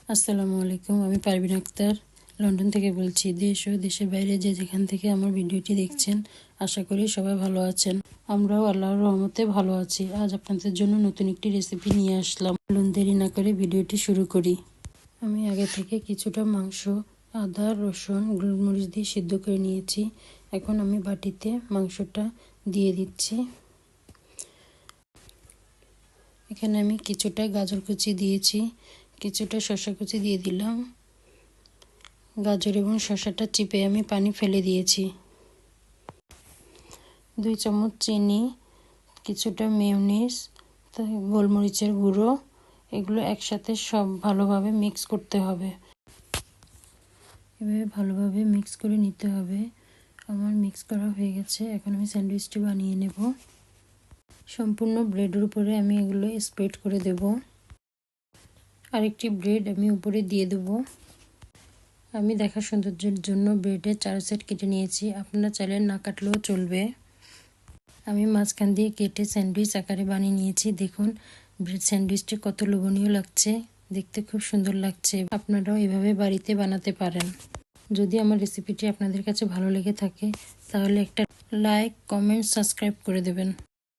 আসসালামু আলাইকুম। আমি পারভিন আক্তার লন্ডন থেকে বলছি। দেশ ও দেশের বাইরে যে যেখান থেকে আমার ভিডিওটি দেখছেন, আশা করি সবাই ভালো আছেন। আমরাও আল্লাহর রহমতে ভালো আছি। আজ আপনাদের জন্য নতুন একটি রেসিপি নিয়ে আসলাম। চলুন দেরি না করে ভিডিওটি শুরু করি। আমি আগে থেকে কিছুটা মাংস আদা রসুন গোলমরিচ দিয়ে সিদ্ধ করে নিয়েছি। এখন আমি বাটিতে মাংসটা দিয়ে দিচ্ছি। এখানে আমি কিছুটা গাজর কুচি দিয়েছি, কিছুটা শসা কুচি দিয়ে দিলাম। গাজর এবং শসাটা চিপে আমি পানি ফেলে দিয়েছি। 2 চামচ চিনি, কিছুটা মেয়োনিজ, গোলমরিচের গুঁড়ো, এগুলো একসাথে সব ভালোভাবে মিক্স করতে হবে। এভাবে ভালোভাবে মিক্স করে নিতে হবে। আমার মিক্স করা হয়ে গেছে। এখন আমি স্যান্ডউইচটি বানিয়ে নেব। সম্পূর্ণ ব্রেডের উপরে আমি এগুলো স্প্রেড করে দেব। আরেকটি ব্রেড আমি উপরে দিয়ে দেব। আমি দেখা সৌন্দর্যের জন্য ব্রেডের 4 সেট কেটে নিয়েছি। আপনারা চাইলে না কাটলেও চলবে। আমি মাঝখান দিয়ে কেটে স্যান্ডউইচ আকারে বানিয়ে নিয়েছি। দেখুন ব্রেড স্যান্ডউইচটি কত লোভনীয় লাগছে, দেখতে খুব সুন্দর লাগছে। আপনারাও এভাবে বাড়িতে বানাতে পারেন। যদি আমার রেসিপিটি আপনাদের কাছে ভালো লেগে থাকে তাহলে একটা লাইক, কমেন্ট, সাবস্ক্রাইব করে দেবেন।